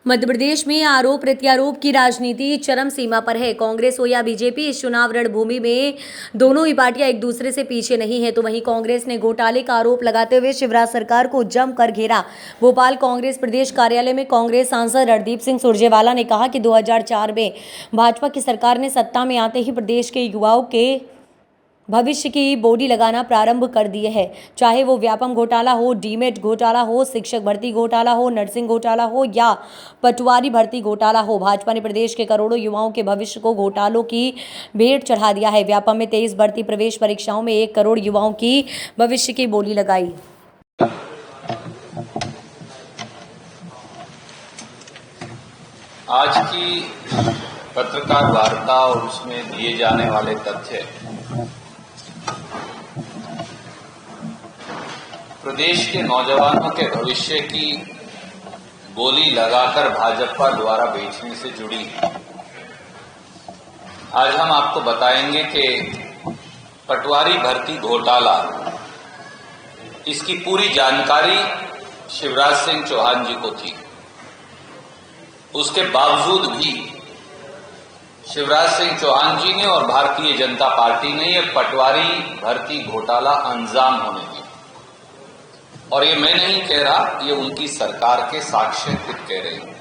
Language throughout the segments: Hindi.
मध्य प्रदेश में आरोप प्रत्यारोप की राजनीति चरम सीमा पर है। कांग्रेस हो या बीजेपी, इस चुनाव रणभूमि में दोनों ही पार्टियां एक दूसरे से पीछे नहीं है। तो वहीं कांग्रेस ने घोटाले का आरोप लगाते हुए शिवराज सरकार को जमकर घेरा। भोपाल कांग्रेस प्रदेश कार्यालय में कांग्रेस सांसद रणदीप सिंह सुरजेवाला ने कहा कि 2004 में भाजपा की सरकार ने सत्ता में आते ही प्रदेश के युवाओं के भविष्य की बोली लगाना प्रारंभ कर दिए है। चाहे वो व्यापम घोटाला हो, डीमेट घोटाला हो, शिक्षक भर्ती घोटाला हो, नर्सिंग घोटाला हो या पटवारी भर्ती घोटाला हो, भाजपा ने प्रदेश के करोड़ों युवाओं के भविष्य को घोटालों की भेंट चढ़ा दिया है। व्यापम में 23 भर्ती प्रवेश परीक्षाओं में 1 करोड़ युवाओं की भविष्य की बोली लगाई। आज की पत्रकार वार्ता और उसमें दिए जाने वाले तथ्य प्रदेश के नौजवानों के भविष्य की बोली लगाकर भाजपा द्वारा बेचने से जुड़ी है। आज हम आपको बताएंगे कि पटवारी भर्ती घोटाला, इसकी पूरी जानकारी शिवराज सिंह चौहान जी को थी। उसके बावजूद भी शिवराज सिंह चौहान जी ने और भारतीय जनता पार्टी ने यह पटवारी भर्ती घोटाला अंजाम होने दिया। और ये मैं नहीं कह रहा, ये उनकी सरकार के साक्ष्य खुद कह रहे हैं।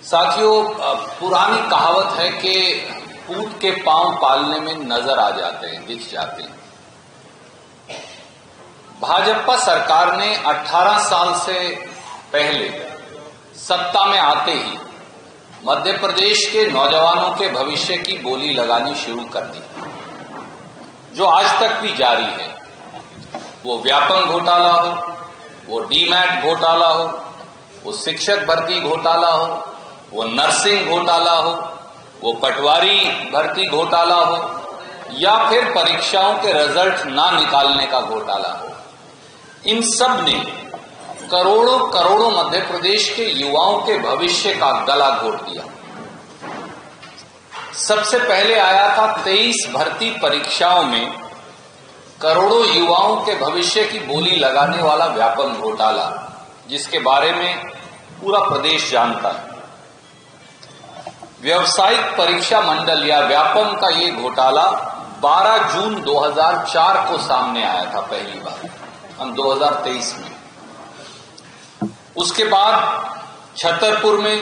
साथियों, पुरानी कहावत है कि ऊंट के पांव पालने में नजर आ जाते हैं, दिख जाते हैं। भाजपा सरकार ने 18 साल से पहले सत्ता में आते ही मध्य प्रदेश के नौजवानों के भविष्य की बोली लगानी शुरू कर दी, जो आज तक भी जारी है। वो व्यापम घोटाला हो, वो डीमैट घोटाला हो, वो शिक्षक भर्ती घोटाला हो, वो नर्सिंग घोटाला हो, वो पटवारी भर्ती घोटाला हो या फिर परीक्षाओं के रिजल्ट ना निकालने का घोटाला हो। इन सब ने करोड़ों करोड़ों मध्य प्रदेश के युवाओं के भविष्य का गला घोट दिया। सबसे पहले आया था 23 भर्ती परीक्षाओं में करोड़ों युवाओं के भविष्य की बोली लगाने वाला व्यापम घोटाला, जिसके बारे में पूरा प्रदेश जानता है। व्यावसायिक परीक्षा मंडल या व्यापम का ये घोटाला 12 जून 2004 को सामने आया था पहली बार, हम 2023 में। उसके बाद छतरपुर में,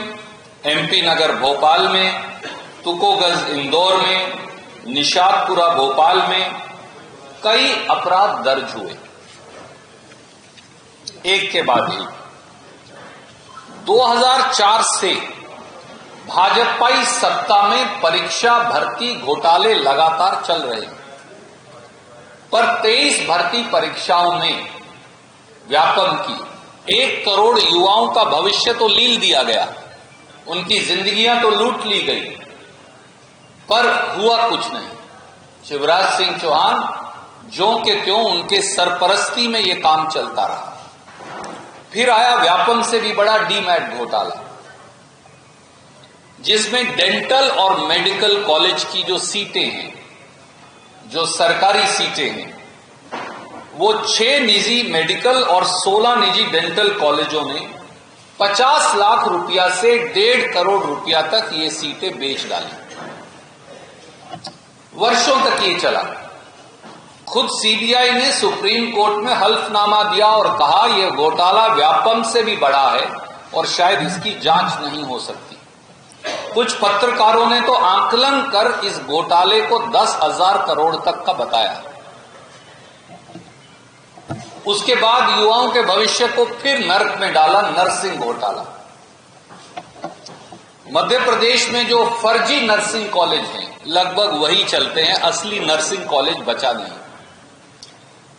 एमपी नगर भोपाल में, तुकोगंज इंदौर में, निशातपुरा भोपाल में कई अपराध दर्ज हुए, एक के बाद एक। 2004 से भाजपाई सत्ता में परीक्षा भर्ती घोटाले लगातार चल रहे हैं, पर 23 भर्ती परीक्षाओं में व्यापम की 1 करोड़ युवाओं का भविष्य तो लील दिया गया, उनकी जिंदगियां तो लूट ली गई, पर हुआ कुछ नहीं। शिवराज सिंह चौहान ज्यों के त्यों उनके सरपरस्ती में यह काम चलता रहा। फिर आया व्यापम से भी बड़ा डीमैट घोटाला, जिसमें डेंटल और मेडिकल कॉलेज की जो सीटें हैं, जो सरकारी सीटें हैं, वो 6 निजी मेडिकल और 16 निजी डेंटल कॉलेजों ने 50 लाख रुपया से 1.5 करोड़ रुपया तक ये सीटें बेच डाली। वर्षों तक ये चला। खुद सीबीआई ने सुप्रीम कोर्ट में हल्फनामा दिया और कहा यह घोटाला व्यापम से भी बड़ा है और शायद इसकी जांच नहीं हो सकती। कुछ पत्रकारों ने तो आकलन कर इस घोटाले को 10,000 करोड़ तक का बताया। उसके बाद युवाओं के भविष्य को फिर नर्क में डाला नर्सिंग घोटाला। मध्य प्रदेश में जो फर्जी नर्सिंग कॉलेज हैं लगभग वही चलते हैं, असली नर्सिंग कॉलेज बचा नहीं।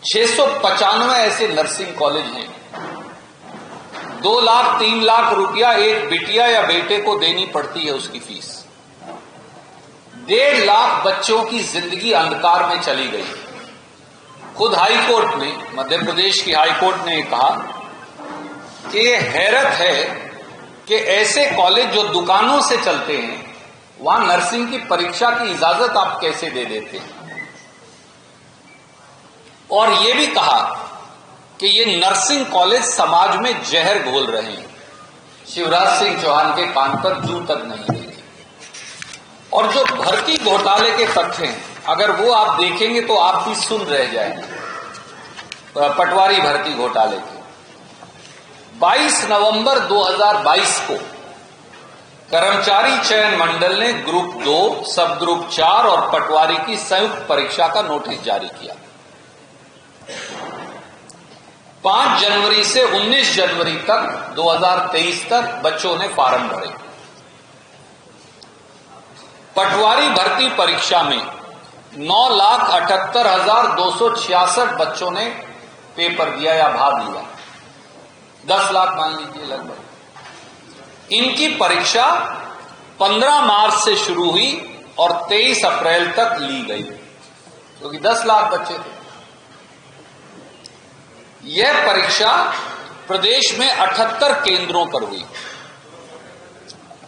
695 ऐसे नर्सिंग कॉलेज हैं। 2 लाख 3 लाख रुपया एक बिटिया या बेटे को देनी पड़ती है उसकी फीस। 1.5 लाख बच्चों की जिंदगी अंधकार में चली गई। खुद हाई कोर्ट ने, मध्य प्रदेश की हाई कोर्ट ने कहा कि ये हैरत है कि ऐसे कॉलेज जो दुकानों से चलते हैं, वहां नर्सिंग की परीक्षा की इजाजत आप कैसे दे देते हैं। और ये भी कहा कि ये नर्सिंग कॉलेज समाज में जहर घोल रहे हैं। शिवराज सिंह चौहान के कान पर जू तक नहीं देगी। और जो भर्ती घोटाले के तथ्य हैं, अगर वो आप देखेंगे तो आप भी सुन रह जाएंगे। पटवारी भर्ती घोटाले के 22 नवंबर 2022 को कर्मचारी चयन मंडल ने ग्रुप 2, सब ग्रुप 4 और पटवारी की संयुक्त परीक्षा का नोटिस जारी किया। 5 जनवरी से 19 जनवरी तक 2023 तक बच्चों ने फॉर्म भरे। पटवारी भर्ती परीक्षा में 9,78,266 बच्चों ने पेपर दिया या भाग लिया। 10 लाख मान लीजिए लगभग। इनकी परीक्षा 15 मार्च से शुरू हुई और 23 अप्रैल तक ली गई, क्योंकि 10 लाख बच्चे थे। यह परीक्षा प्रदेश में 78 केंद्रों पर हुई।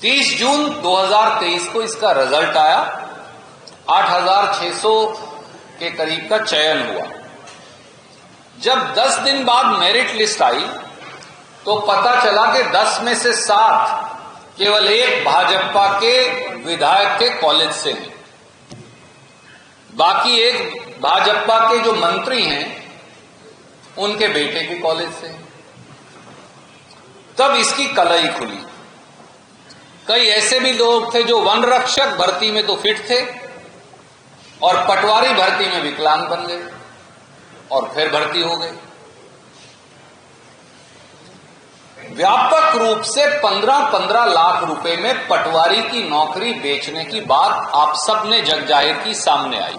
30 जून 2023 को इसका रिजल्ट आया। 8,600 के करीब का चयन हुआ। जब 10 दिन बाद मेरिट लिस्ट आई तो पता चला कि 10 में से 7 केवल एक भाजपा के विधायक के कॉलेज से हैं, बाकी एक भाजपा के जो मंत्री हैं उनके बेटे के कॉलेज से हैं। तब इसकी कलई खुली। कई ऐसे भी लोग थे जो वन रक्षक भर्ती में तो फिट थे और पटवारी भर्ती में विकलांग बन गए और फिर भर्ती हो गए। व्यापक रूप से 15-15 लाख रुपए में पटवारी की नौकरी बेचने की बात आप सबने जग जाहिर की सामने आई।